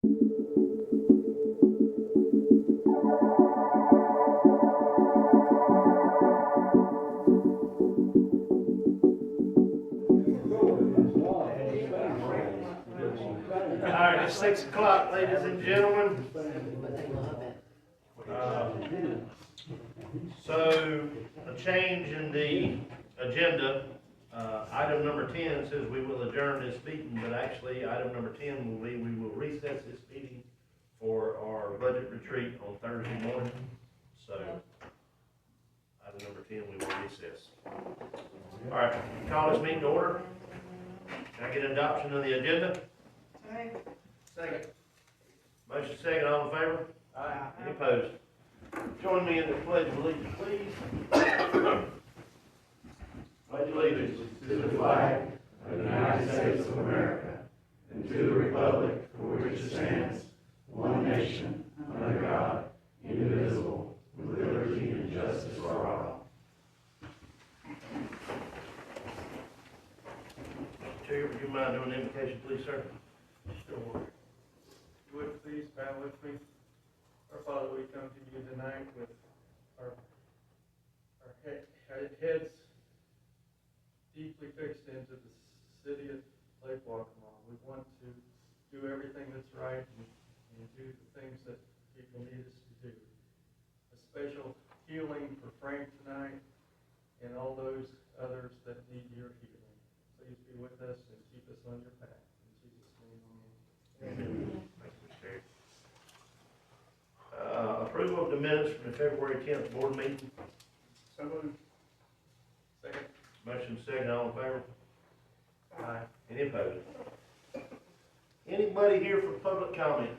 Alright, it's 6 o'clock, ladies and gentlemen. So, a change in the agenda. Item number 10 says we will adjourn this meeting, but actually, item number 10 will be, we will recess this meeting for our budget retreat on Thursday morning. So, item number 10, we will recess. Alright, call this meeting to order. Can I get adoption of the agenda? Second. Motion second, all in favor? Aye. Any opposed? Join me in the pledge of allegiance, please. Pledge allegiance to the flag of the United States of America and to the republic for which it stands, one nation, under God, indivisible, with liberty and justice for all. Chair, would you mind doing the invocation, please, sir? Sure. Would please bow with me. Our Father, we come to you tonight with our heads deeply fixed into the city of Lake Waccamaw. We want to do everything that's right and do the things that people need us to do. A special healing for Frank tonight and all those others that need your healing. Please be with us and keep us on your path. In Jesus' name, amen. Approval of the minutes from the February 10th board meeting. So moved. Second. Motion second, all in favor? Aye. Any opposed? Anybody here for public comment?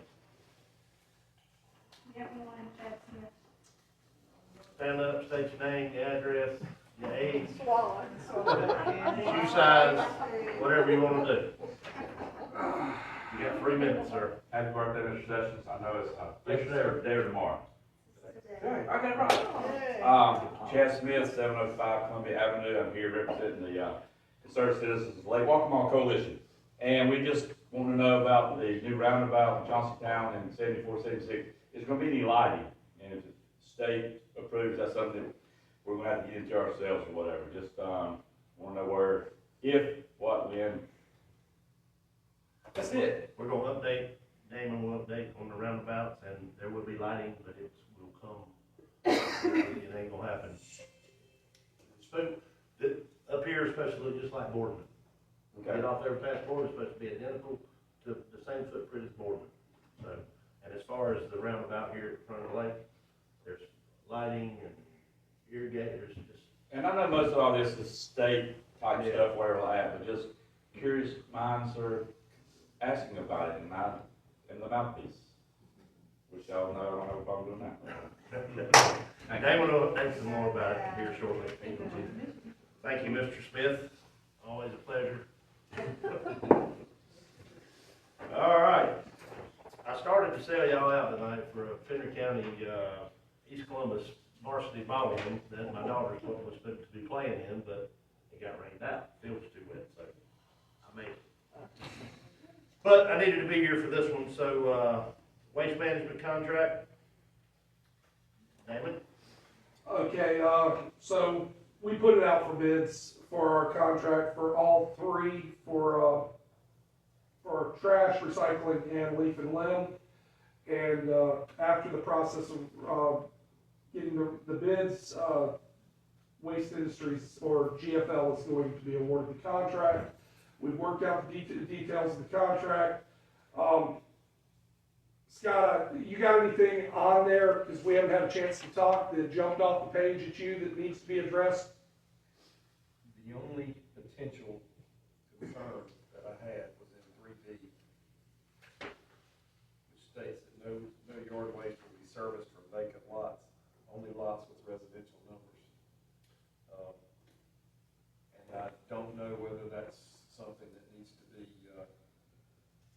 Stand up, state your name, your address, your age, shoe size, whatever you want to do. You got 3 minutes, sir. Happy birthday, Mr. Sessions. I know it's Yes, day or tomorrow. I got it right. Chad Smith, 705 Columbia Avenue. I'm here representing the Concerned Citizens of the Lake Waccamaw Coalition. And we just want to know about the new roundabout in Johnsontown and 7476. Is going to be any lighting? And if the state approves, that's something that we're going to have to get into ourselves or whatever. Just want to know where, if, what, when. That's it. We're going to update, Damon will update on the roundabouts, and there will be lighting, but it will come. It ain't going to happen. Up here, especially just like Boardman. Okay. Get off there past Boardman, it's supposed to be identical to the same footprint as Boardman. So, and as far as the roundabout here in front of the lake, there's lighting and irrigators. And I know most of all this is state type stuff where we're at, but just curious minds are asking about it in the mouthpiece, which y'all know I don't have a problem doing that. Damon will update some more about it here shortly. Thank you, Mr. Smith. Always a pleasure. All right. I started to sell y'all out tonight for a Fender County, East Columbus varsity ball game that my daughter was supposed to be playing in, but it got rained out. The field was too wet, so I made it. But I needed to be here for this one, so waste management contract. Damon? Okay, so we put it out for bids for our contract for all 3 for trash, recycling, and leaf and limb. And after the process of getting the bids, Waste Industries, or GFL, is going to be awarded the contract. We've worked out the details of the contract. Scott, you got anything on there, because we haven't had a chance to talk, that jumped off the page at you that needs to be addressed? The only potential concern that I had was in 3B, which states that no yard waste will be serviced from vacant lots, only lots with residential numbers. And I don't know whether that's something that needs to be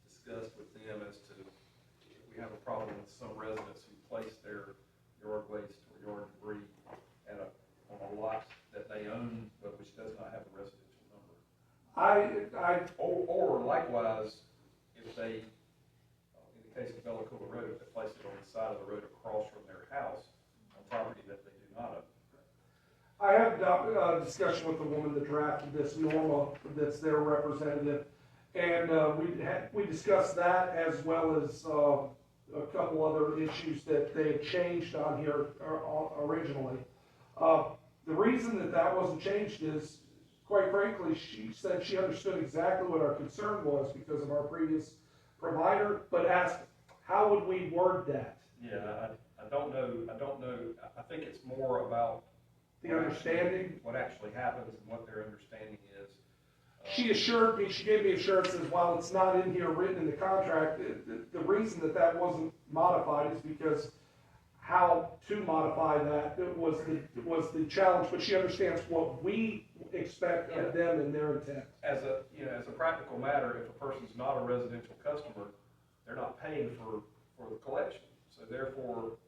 discussed with them as to, we have a problem with some residents who place their yard waste or yard debris on a lot that they own, but which does not have a residential number. Or likewise, if they, in the case of Bellicula Road, they place it on the side of the road across from their house on property that they do not own. I had a discussion with the woman that drafted this, Norma, that's their representative, and we discussed that as well as a couple other issues that they had changed on here originally. The reason that wasn't changed is, quite frankly, she said she understood exactly what our concern was because of our previous provider, but asked, how would we word that? Yeah, I don't know, I think it's more about The understanding? what actually happens and what their understanding is. She assured me, she gave me assurances, while it's not in here written in the contract, the reason that wasn't modified is because how to modify that was the challenge, but she understands what we expect of them and their intent. As a practical matter, if a person's not a residential customer, they're not paying for the collection. So therefore,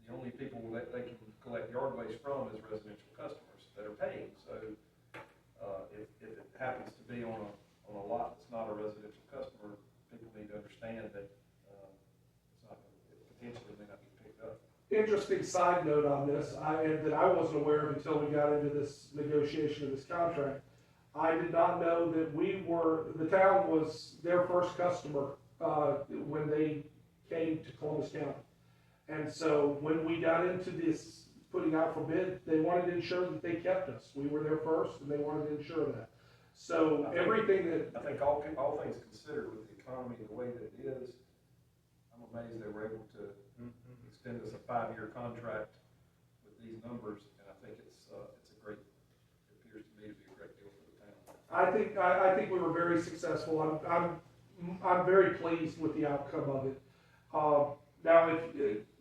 the only people that they can collect yard waste from is residential customers that are paying. So, if it happens to be on a lot that's not a residential customer, people need to understand that, it potentially may not be picked up. Interesting side note on this, that I wasn't aware of until we got into this negotiation of this contract. I did not know that the town was their first customer, when they came to Columbus County. And so when we got into this putting out for bid, they wanted to ensure that they kept us. We were there first, and they wanted to ensure that. So everything that... I think all things considered with the economy the way that it is, I'm amazed they were able to extend us a 5-year contract with these numbers, and I think it appears to me to be a great deal for the town. I think we were very successful. I'm very pleased with the outcome of it. Now,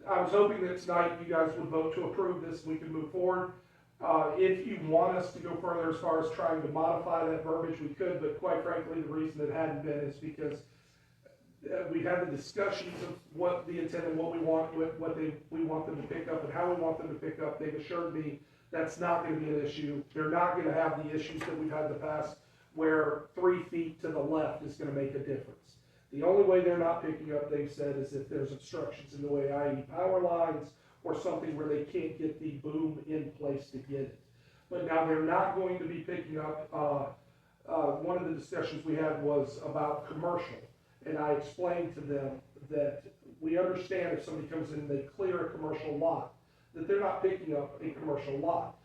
I was hoping that tonight you guys would vote to approve this, and we can move forward. If you want us to go further as far as trying to modify that verbiage, we could, but quite frankly, the reason it hadn't been is because we've had the discussions of what the intent and what we want, we want them to pick up and how we want them to pick up. They've assured me that's not going to be an issue. They're not going to have the issues that we've had in the past where 3 feet to the left is going to make a difference. The only way they're not picking up, they've said, is if there's obstructions in the way, i.e. power lines or something where they can't get the boom in place to get it. But now they're not going to be picking up, one of the discussions we had was about commercial. And I explained to them that we understand if somebody comes in and they clear a commercial lot, that they're not picking up a commercial lot.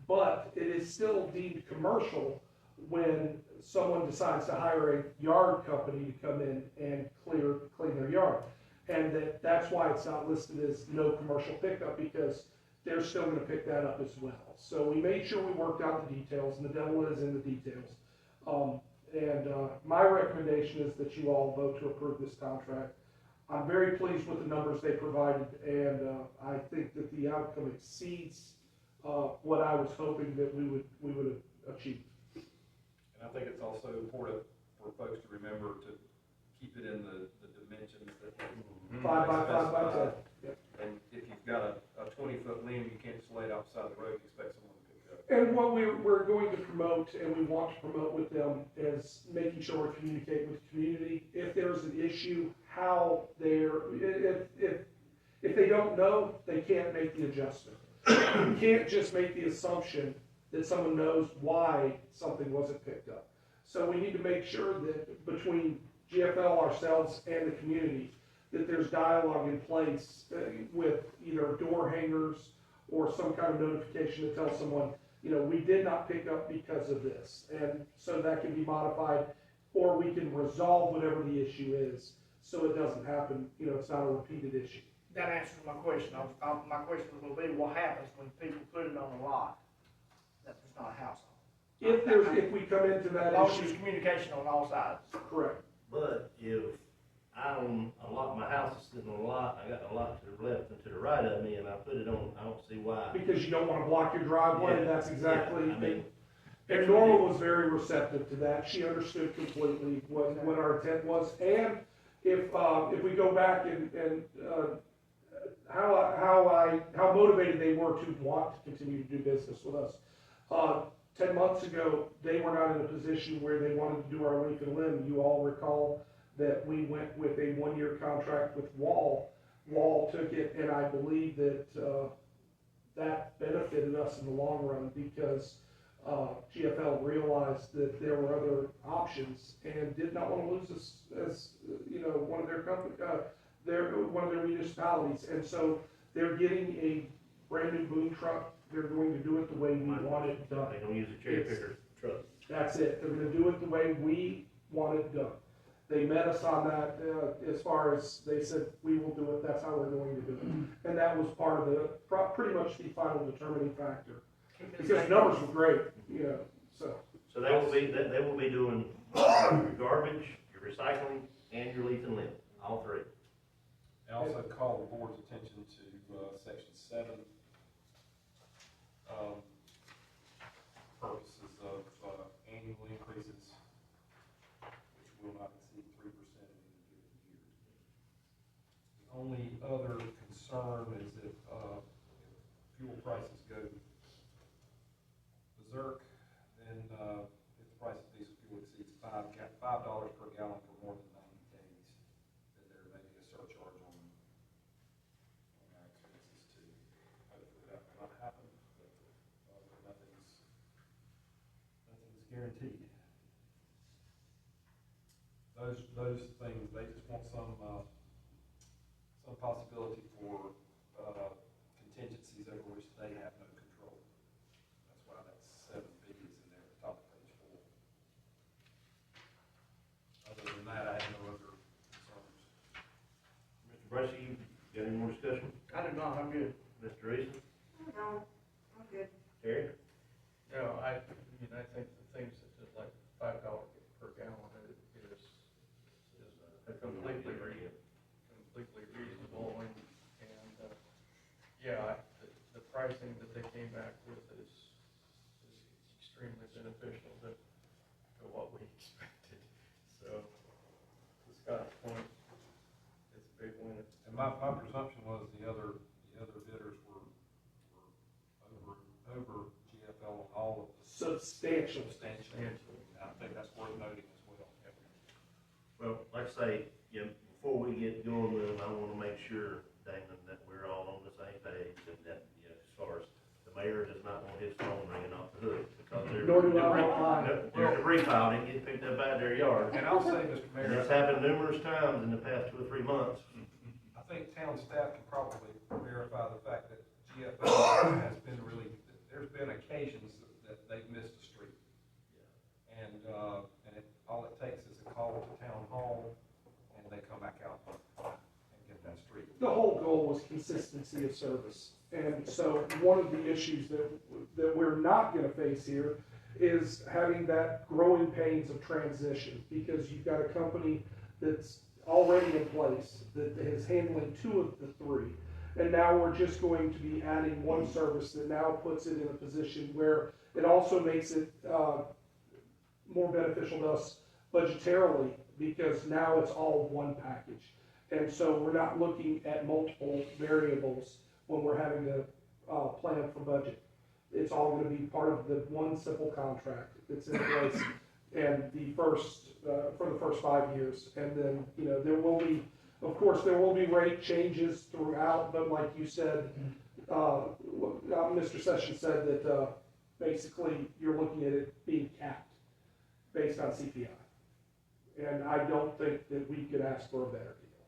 But it is still deemed commercial when someone decides to hire a yard company to come in and clean their yard. And that's why it's not listed as no commercial pickup, because they're still gonna pick that up as well. So we made sure we worked out the details, and the devil is in the details. My recommendation is that you all vote to approve this contract. I'm very pleased with the numbers they provided, and I think that the outcome exceeds what I was hoping that we would achieve. And I think it's also important for folks to remember to keep it in the dimensions that. 5 by 5 by 10. Yep. And if you've got a 20-foot limb, you can't just lay it outside the road and expect someone to pick it up. And what we're going to promote, and we want to promote with them, is making sure we're communicating with the community. If there's an issue, how if they don't know, they can't make the adjustment. You can't just make the assumption that someone knows why something wasn't picked up. So we need to make sure that between GFL, ourselves, and the community, that there's dialogue in place with either door hangers or some kind of notification to tell someone, we did not pick up because of this. And so that can be modified, or we can resolve whatever the issue is so it doesn't happen, it's not a repeated issue. That answers my question. My question was gonna be, what happens when people put it on a lot that there's not a house on? If we come into that As long as issue, there's communication on all sides. correct. But if I own a lot, my house is sitting on a lot, I got a lot to the left and to the right of me, and I put it on, I don't see why. Because you don't want to block your driveway, Yeah. that's exactly. Yeah, I mean, And Norma was very receptive to that. She understood completely what our intent was. And if we go back and how motivated they were to want to continue to do business with us. 10 months ago, they were not in a position where they wanted to do our leaf and limb. You all recall that we went with a one-year contract with Wall. Wall took it, and I believe that, that benefited us in the long run because, GFL realized that there were other options and did not want to lose us as, you know, one of their company, one of their municipalities. And so they're getting a brand new boom truck. They're going to do it the way we want it done. They don't use a cherry picker truck. That's it. They're gonna do it the way we want it done. They met us on that, as far as, they said, we will do it, that's how we're going to do it. And that was part of the, pretty much the final determining factor. Because the numbers were great, you know, so. So they will be doing your garbage, your recycling, and your leaf and limb, all three. I also call the board's attention to, section 7, purposes of, annual increases, which will not exceed 3% in any given year. The only other concern is if fuel prices go berserk, then, if the price of diesel fuel exceeds $5 per gallon for more than 90 days, then there may be a surcharge on our expenses too. Hopefully that will not happen, but nothing's guaranteed. Those things, they just want some possibility for contingencies over which they have no control. That's why that 7B is in there at the top of page 4. Other than that, I have no other concerns. Mr. Bracy, you got any more discussion? I do not, I'm good. Mr. Eason? No, I'm good. Terry? No, I think the things that is like $5 per gallon is completely reasonable, and yeah, the pricing that they came back with is extremely beneficial to what we expected. So, to Scott's point, it's a big win. And my presumption was the other bidders were over GFL on all of the Substantial. substantial. I think that's worth noting as well. Well, like I say, you know, before we get going with them, I wanna make sure, Damon, that we're all on the same page, and that, you know, as far as the mayor does not want his phone ringing off the hook, because Nor do I want mine. their debris pile didn't get picked up out of their yard. And I'll say, Mr. And Mayor, it's happened numerous times in the past 2 or 3 months. I think town staff can probably verify the fact that GFL has been really, there's been occasions that they've missed a street. And all it takes is a call to town hall, and they come back out and get that street. The whole goal was consistency of service. And so one of the issues that we're not gonna face here is having that growing pains of transition, because you've got a company that's already in place that is handling 2 of the 3. And now we're just going to be adding one service that now puts it in a position where it also makes it more beneficial to us budgetarily, because now it's all one package. And so we're not looking at multiple variables when we're having to plan for budget. It's all gonna be part of the one simple contract that's in place, and for the first 5 years. And then, you know, there will be, of course, there will be rate changes throughout, but like you said, Mr. Sessions said that, basically, you're looking at it being capped based on CPI. And I don't think that we could ask for a better deal.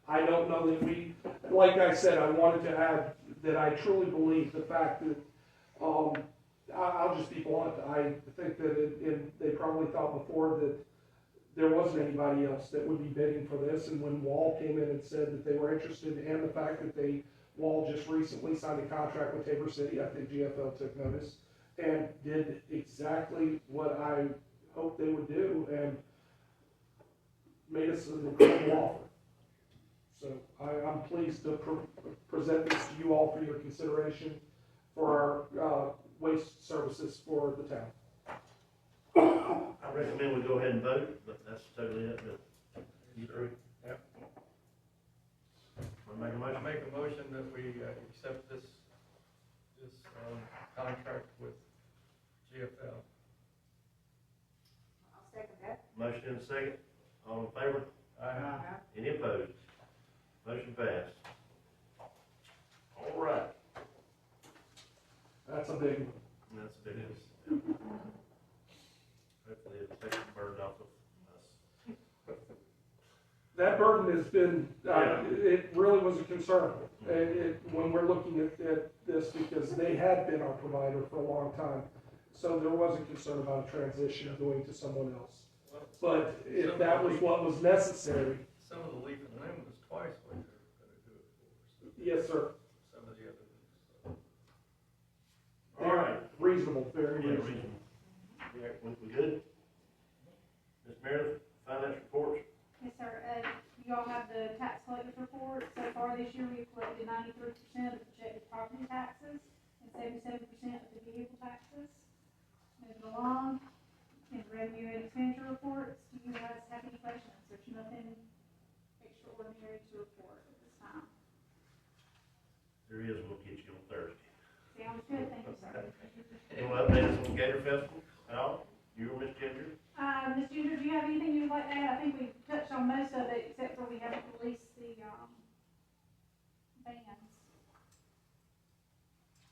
I don't know that like I said, I wanted to add that I truly believe the fact that, I'll just be blunt, I think that they probably thought before that there wasn't anybody else that would be bidding for this, and when Wall came in and said that they were interested, and the fact that Wall just recently signed a contract with Tabor City, I think GFL took notice, and did exactly what I hoped they would do, and made us an incredible offer. So I'm pleased to present this to you all for your consideration for our waste services for the town. I recommend we go ahead and vote, but that's totally up to you 3. Yep. Wanna make a I motion? make a motion that we accept this contract with GFL. I'll second that. Motion and a second. All in favor? Aye. Any opposed? Motion passed. All right. That's a big one. That's a big one. Hopefully it'll take the burden off of us. That burden has been, it really was a concern. When we're looking at this, because they had been our provider for a long time. So there was a concern about a transition going to someone else. But if that was what was necessary, Some of the leaf and limb was twice what they were gonna do it for, so yes, sir. some of the other things, so. All right. Reasonable, very Yeah, reasonable. reasonable. Yeah, we good? Ms. Meredith, finance reports? Yes, sir. You all have the tax collector's report. So far this year, we've collected 93% of the projected property taxes and 77% of the vehicle taxes. Moving along, in revenue and expenditure reports, do you guys have any questions? There's nothing extraordinary to report at this time. There is, we'll get you on Thursday. Sounds good, thank you, sir. You want to update us on Gator Festival at all? You or Ms. Ginger? Ms. Ginger, do you have anything you'd like to add? I think we touched on most of it, except for we haven't released the, bands.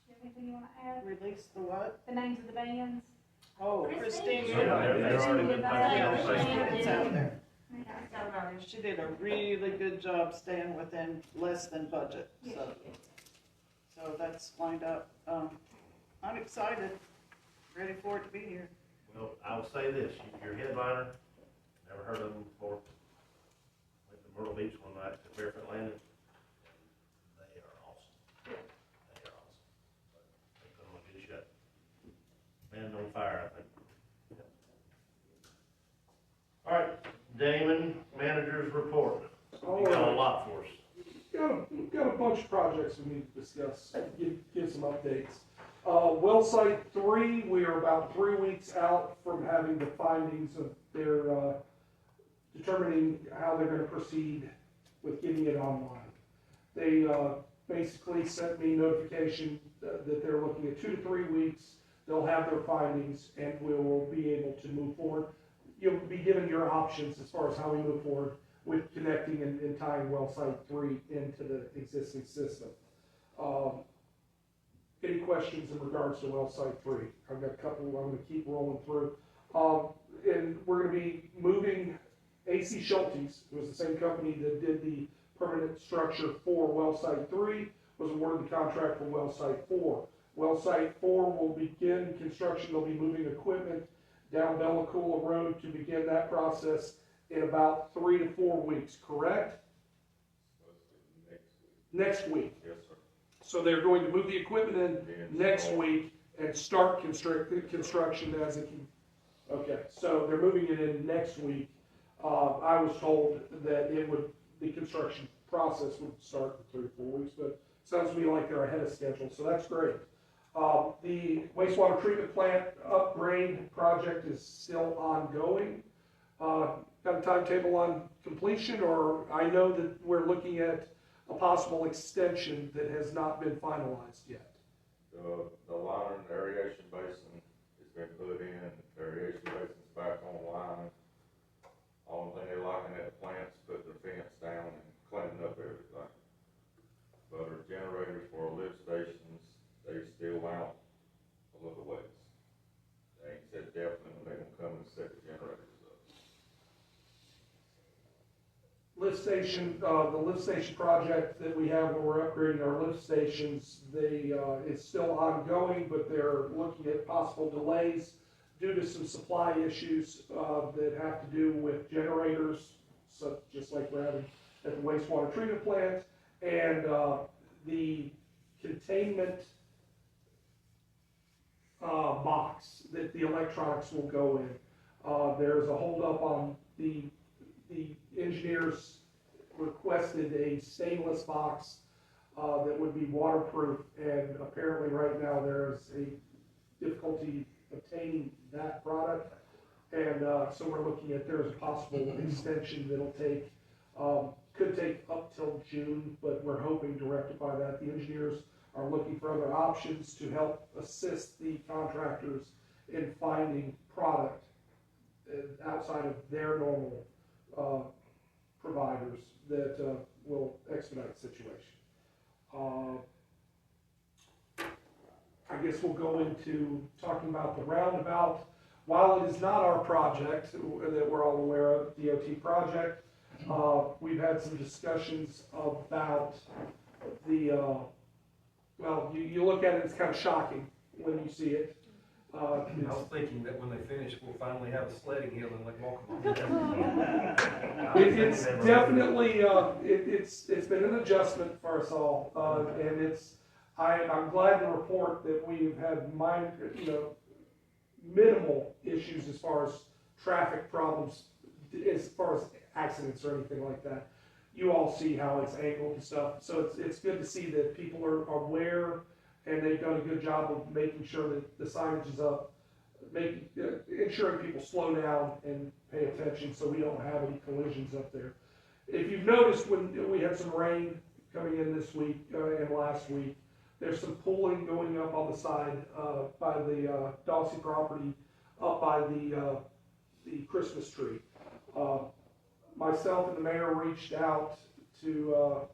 Do you have anything you wanna add? Release the what? The names of the bands? Oh, Christine. Christine. Yeah, they're already been Yeah, posted. it's out there. Okay. She did a really good job staying within less than budget, so. So that's lined up. I'm excited, ready for it to be here. Well, I will say this, your headliner, never heard of them before. Went to Myrtle Beach one night to Faircloth Landing. They are awesome. They are awesome. They put on a good show. Band on fire, I think. All right, Damon, manager's report. All You got a right. lot for us. Got a bunch of projects we need to discuss, give some updates. Well Site 3, we are about 3 weeks out from having the findings of their, determining how they're gonna proceed with getting it online. They, basically sent me notification that they're looking at 2 to 3 weeks. They'll have their findings and we will be able to move forward. You'll be given your options as far as how we move forward with connecting and tying Well Site 3 into the existing system. Any questions in regards to Well Site 3? I've got a couple I'm going to keep rolling through. And we're going to be moving AC Schultes, who was the same company that did the permanent structure for Well Site 3, was awarded the contract for Well Site 4. Well Site 4 will begin construction. They'll be moving equipment down Bella Coola Road to begin that process in about 3 to 4 weeks, correct? Next week. Yes, sir. So they're going to move the equipment in next week and start construction as it can. Okay, so they're moving it in next week. I was told that the construction process would start in 3 to 4 weeks, but it sounds to me like they're ahead of schedule, so that's great. The wastewater treatment plant upgrade project is still ongoing. Got a timetable on completion, or I know that we're looking at a possible extension that has not been finalized yet. The liner and aeration basin has been put in, the aeration basin's back online. Only thing they're locking at the plant's putting the fence down and cleaning up everything. But our generators for our lift stations, they're still out a little ways. They ain't said definitely when they're gonna come and set the generators up. Lift station, the lift station project that we have where we're upgrading our lift stations, it's still ongoing, but they're looking at possible delays due to some supply issues that have to do with generators, so just like we're having at the wastewater treatment plant, and the containment box that the electronics will go in. There's a holdup on the engineers requested a stainless box that would be waterproof, and apparently right now there is a difficulty obtaining that product, and so we're looking at there's a possible extension that'll take, could take up till June, but we're hoping to rectify that. The engineers are looking for other options to help assist the contractors in finding product outside of their normal that will expedite the situation. I guess we'll go into talking about the roundabout. While it is not our project that we're all aware of, DOT project, we've had some discussions about the, well, you look at it, it's kind of shocking when you see it. I was thinking that when they finish, we'll finally have a sledding hill in Lake Waccamaw. It's definitely, it's been an adjustment for us all, and I'm glad to report that we've had minimal issues as far as traffic problems, as far as accidents or anything like that. You all see how it's angled and stuff, so it's good to see that people are aware, and they've done a good job of making sure that the signage is up, ensuring people slow down and pay attention so we don't have any collisions up there. If you've noticed, when we had some rain coming in this week and last week, there's some pooling going up on the side by the Dawsey property, up by the Christmas tree. Myself and the mayor reached out to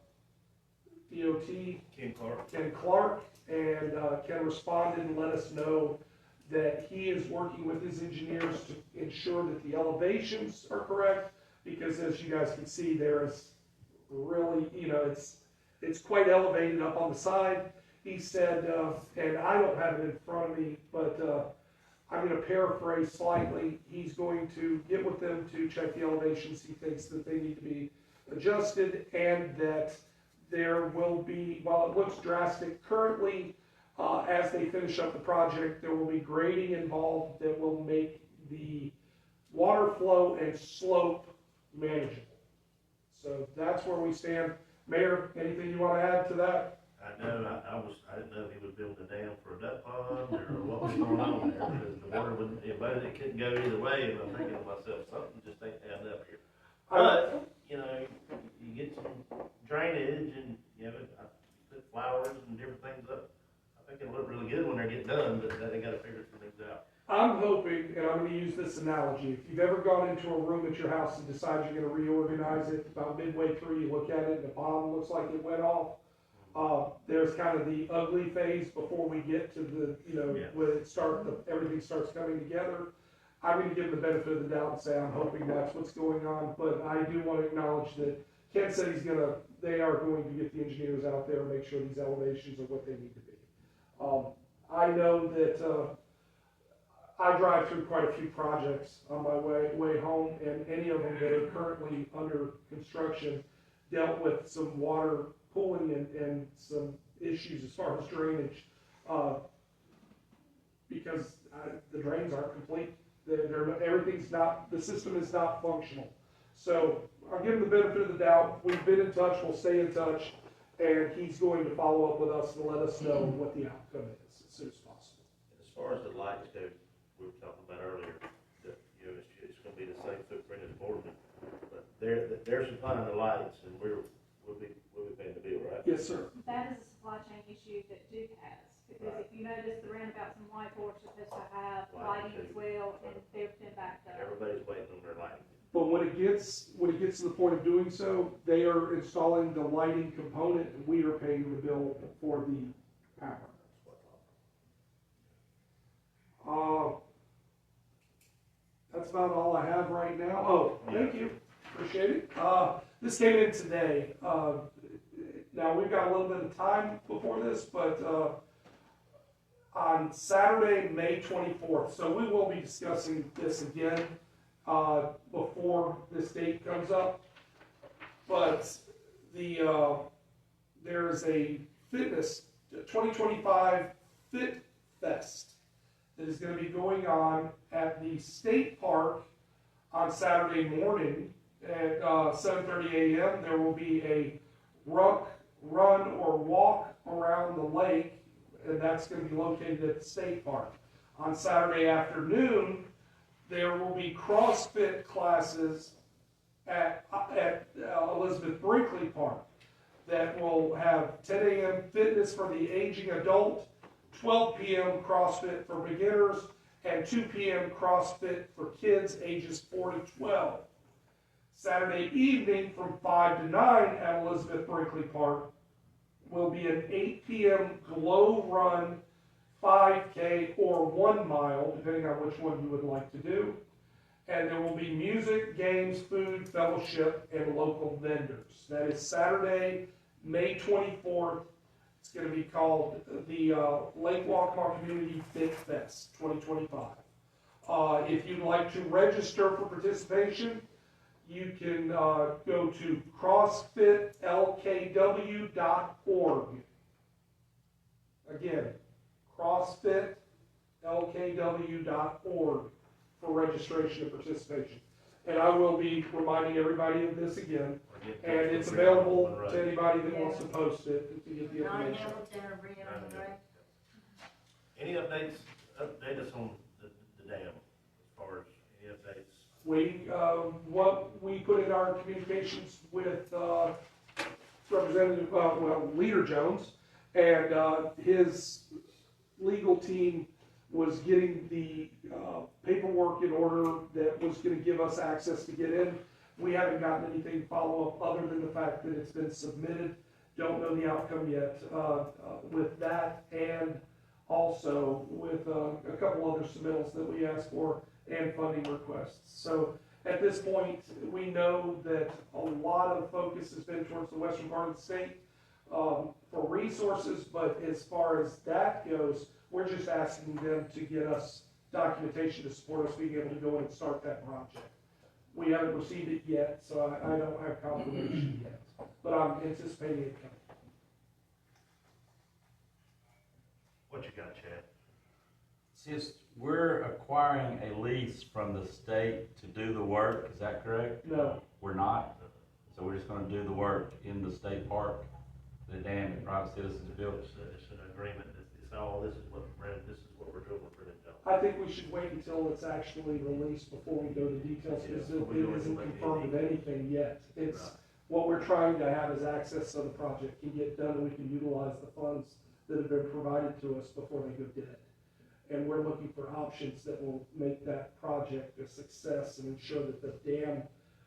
DOT, Ken Clark, and Ken responded and let us know that he is working with his engineers to ensure that the elevations are correct, because as you guys can see, there is really, it's quite elevated up on the side. He said, and I don't have it in front of me, but I'm going to paraphrase slightly. He's going to get with them to check the elevations. He thinks that they need to be adjusted, and that there will be, while it looks drastic currently, as they finish up the project, there will be grading involved that will make the water flow and slope manageable. So that's where we stand. Mayor, anything you want to add to that? I know, I didn't know if he was building a dam for a duck pond or what was going on there, because the water wouldn't, it couldn't go either way, and I'm thinking to myself, something just ain't adding up here. But, you get some drainage and, put flowers and different things up. I think it'll look really good when they get done, but they gotta figure some things out. I'm hoping, and I'm going to use this analogy, if you've ever gone into a room at your house and decide you're going to reorganize it, about midway through you look at it and the bottom looks like it went off. There's kind of the ugly phase before we get to the, when everything starts coming together. I'm going to give them the benefit of the doubt and say I'm hoping that's what's going on, but I do want to acknowledge that Ken said they are going to get the engineers out there and make sure these elevations are what they need to be. I know that I drive through quite a few projects on my way home, and any of them that are currently under construction dealt with some water pooling and some issues as far as drainage, because the drains aren't complete. The system is not functional. So I'll give him the benefit of the doubt. We've been in touch, we'll stay in touch, and he's going to follow up with us and let us know what the outcome is as soon as possible. As far as the lights go, we were talking about earlier, that, it's gonna be the same footprint as Boardman, but they're supplying the lights, and we'll be paying the bill, right? Yes, sir. That is a supply chain issue that Duke has, because if you notice, the roundabouts in Whitehorse are supposed to have lighting as well, and they've been backed up. Everybody's waiting on their lighting. But when it gets to the point of doing so, they are installing the lighting component, and we are paying the bill for the power. That's about all I have right now. Oh, thank you. Appreciate it. This came in today. Now, we've got a little bit of time before this, but on Saturday, May 24th, so we will be discussing this again before this date comes up. But there's a 2025 Fit Fest that is going to be going on at the state park on Saturday morning at 7:30 a.m. There will be a run or walk around the lake, and that's going to be located at the state park. On Saturday afternoon, there will be CrossFit classes at Elizabeth Brinkley Park that will have 10 a.m. fitness for the aging adult, 12 p.m. CrossFit for beginners, and 2 p.m. CrossFit for kids ages 4 to 12. Saturday evening from 5 to 9 at Elizabeth Brinkley Park will be an 8 p.m. glow run, 5K or 1 mile, depending on which one you would like to do. And there will be music, games, food, fellowship, and local vendors. That is Saturday, May 24th. It's going to be called the Lake Waccamaw Community Fit Fest 2025. If you'd like to register for participation, you can go to crossfitlkw.org. Again, crossfitlkw.org for registration and participation. And I will be reminding everybody of this again, and it's available to anybody that wants to post it to get the information. Any updates, update us on the dam, as far as any updates? What we put in our communications with Representative, Leader Jones, and his legal team was getting the paperwork in order that was going to give us access to get in. We haven't gotten anything follow-up other than the fact that it's been submitted. Don't know the outcome yet with that, and also with a couple other submittals that we asked for and funding requests. So at this point, we know that a lot of focus has been towards the western part of the state for resources, but as far as that goes, we're just asking them to get us documentation to support us being able to go in and start that project. We haven't received it yet, so I don't have confirmation yet, but I'm anticipating it coming. What you got, Chad? Since we're acquiring a lease from the state to do the work, is that correct? No, We're not? So we're just gonna do the work in the state park, the dam that private citizens built? It's an agreement, it's all, this is what we're doing for the job. I think we should wait until it's actually released before we go to details, because it isn't confirmed of anything yet. It's, what we're trying to have is access so the project can get done and we can utilize the funds that have been provided to us before they go dead. And we're looking for options that will make that project a success and ensure that the dam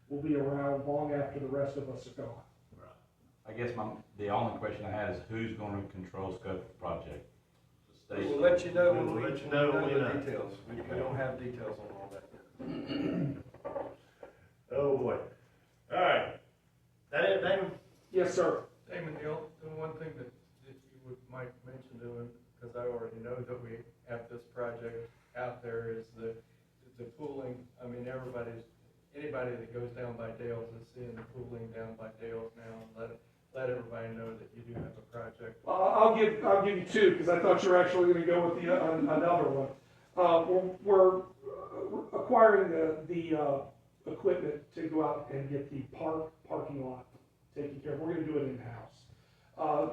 will be around long after the rest of us are gone. I guess the only question I had is who's gonna control scope of the project? The state? We'll let you know when We'll we let you know when we the know. details. We don't have details on all that yet. Oh, boy. All right. That it, Damon? Yes, sir. Damon, the one thing that you might mention to him, because I already know that we have this project out there, is the pooling. I mean, anybody that goes down by Dale's is seeing the pooling down by Dale's now, and let everybody know that you do have a project. I'll give you two, because I thought you were actually going to go with another one. We're acquiring the equipment to go out and get the parking lot taken care of. We're going to do it in-house.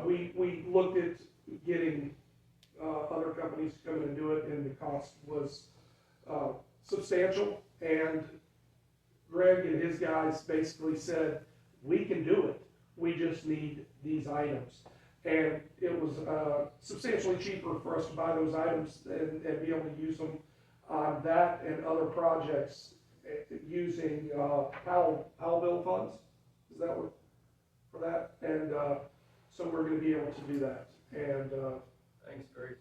We looked at getting other companies to come in and do it, and the cost was substantial, and Greg and his guys basically said, we can do it, we just need these items. And it was substantially cheaper for us to buy those items and be able to use them on that and other projects using Powell bill funds. Is that what, for that? And so we're going to be able to do that. And Thanks, Greg.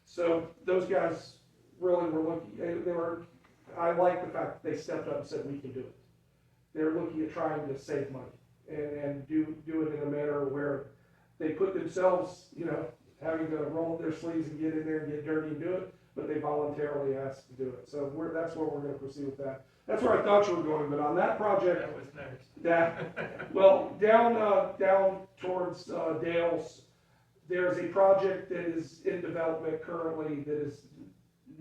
so those guys really were looking, I like the fact that they stepped up and said, we can do it. They're looking at trying to save money and do it in a manner where they put themselves, having to roll up their sleeves and get in there and get dirty and do it, but they voluntarily asked to do it. So that's where we're going to proceed with that. That's where I thought you were going, but on that project, That was next. down towards Dale's, there's a project that is in development currently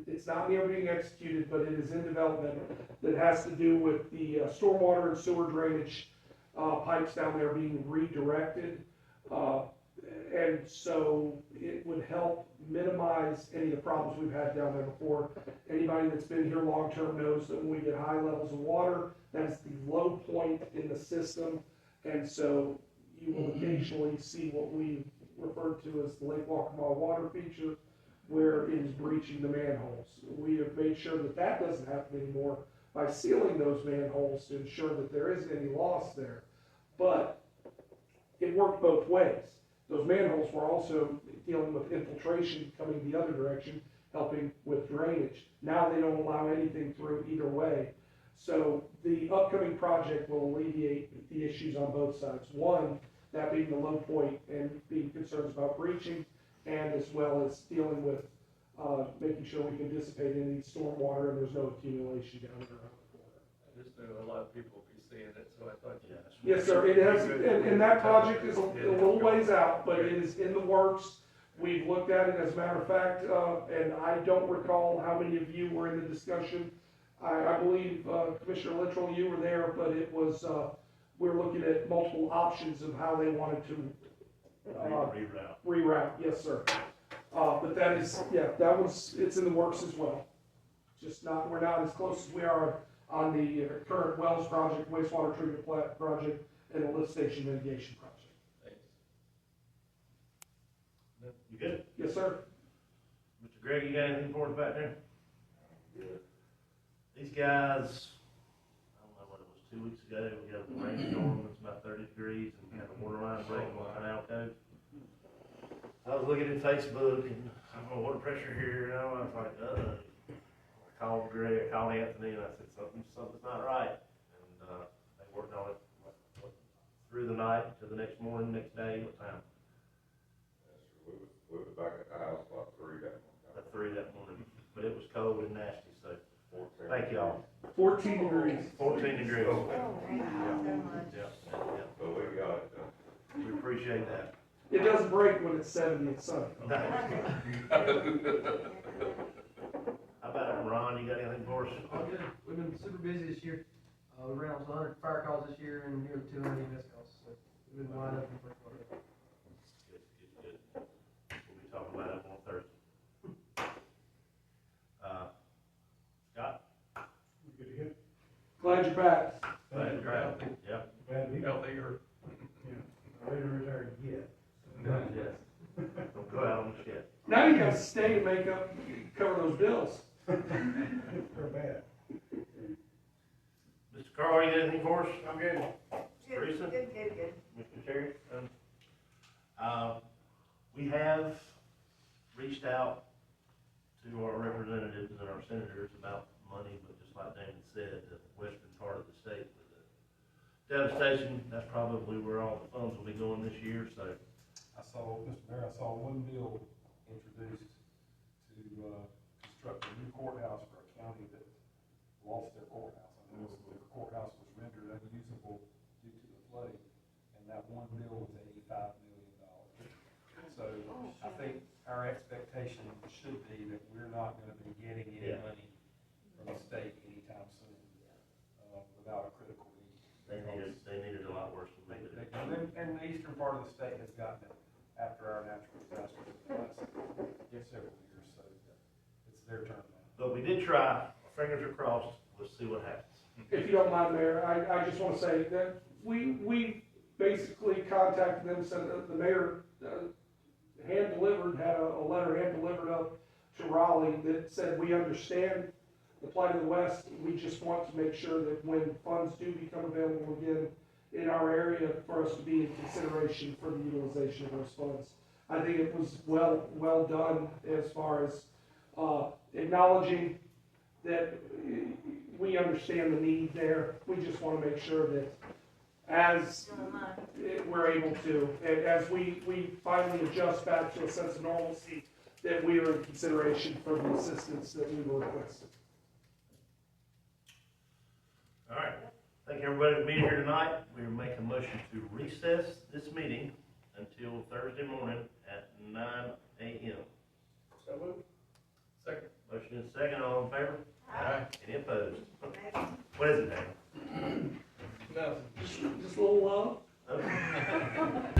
it's not near being executed, but it is in development that has to do with the stormwater and sewer drainage pipes down there being redirected. And so it would help minimize any of the problems we've had down there before. Anybody that's been here long-term knows that when we get high levels of water, that's the low point in the system. And so you will occasionally see what we refer to as the Lake Waccamaw water feature, where it is breaching the manholes. We have made sure that that doesn't happen anymore, by sealing those manholes to ensure that there isn't any loss there. But it worked both ways. Those manholes were also dealing with infiltration coming the other direction, helping with drainage. Now they don't allow anything through either way. So the upcoming project will alleviate the issues on both sides. One, that being the low point and being concerns about breaching, and as well as dealing with making sure we can dissipate any storm water and there's no accumulation down there around the corner. I just knew a lot of people will be seeing it, so I thought. Yes, sir, it has, and that project is a little ways out, but it is in the works. We've looked at it, as a matter of fact, and I don't recall how many of you were in the discussion. I believe, Commissioner Littrell, you were there, but it was, we're looking at multiple options of how they wanted to reroute, yes, sir. But that is, yeah, it's in the works as well. Just not, we're not as close as we are on the current wells project, wastewater treatment plant project, and the lift station mitigation project. Thanks. You good? Yes, sir. Mr. Greg, you got anything for us back there? These guys, I don't know what it was, 2 weeks ago, we got a rainstorm, it's about 30 degrees, and we had a water line break on Canal Cove. I was looking at Facebook, and I'm on water pressure here, and I was like, I called Greg, I called Anthony, and I said, something's not right. And, they worked on it through the night to the next morning, next day, what time? We were back at the house about 3 that morning. At 3 that morning, but it was cold and nasty, so, thank y'all. 14 degrees. 14 degrees. Oh, thank you so much. Yeah. But we got it done. We appreciate that. It doesn't break when it's 70 and sunny. How about Ron, you got anything for us? All good. We've been super busy this year. We ran almost 100 fire calls this year and nearly 200 EMS calls. So we've been lined up in pretty well. Good. We'll be talking about it on Thursday. Scott? Good to hear. Glad you're back. Glad you're out. Yeah. Glad to be Healthy or? not ready to return yet. Yes. Don't go out on the shed. Now you gotta stay and make up, cover those bills. They're bad. Mr. Carl, you got anything for us? I'm good. Teresa? Good. Mr. Terry? We have reached out to our representatives and our senators about money, but just like Damon said, the western part of the state with the devastation, that's probably where all the funds will be going this year, so. Mr. Mayor, I saw one bill introduced to construct a new courthouse for a county that lost their courthouse. I know their courthouse was rendered unusable due to the flooding, and that one bill was $85 million. So I think our expectation should be that we're not going to be getting any money from the state anytime soon without a critical need. They needed a lot worse than we did. And the eastern part of the state has gotten it after our natural disasters in the last several years, so it's their turn now. But we did try, our fingers are crossed, we'll see what happens. If you don't mind, Mayor, I just want to say that we basically contacted them, said that the mayor hand-delivered, had a letter hand-delivered up to Raleigh that said, we understand the plight of the West, we just want to make sure that when funds do become available again in our area, for us to be in consideration for the utilization of those funds. I think it was well done as far as acknowledging that we understand the need there. We just want to make sure that as we're able to, and as we finally adjust back to a sense of normalcy, that we are in consideration for the assistance that we were requesting. All right, thank everybody for being here tonight. We will make a motion to recess this meeting until Thursday morning at 9 a.m. So moved. Second. Motion is second, all in favor? Aye. Any opposed? What is it, Dan? Nothing. Just a little love. Okay.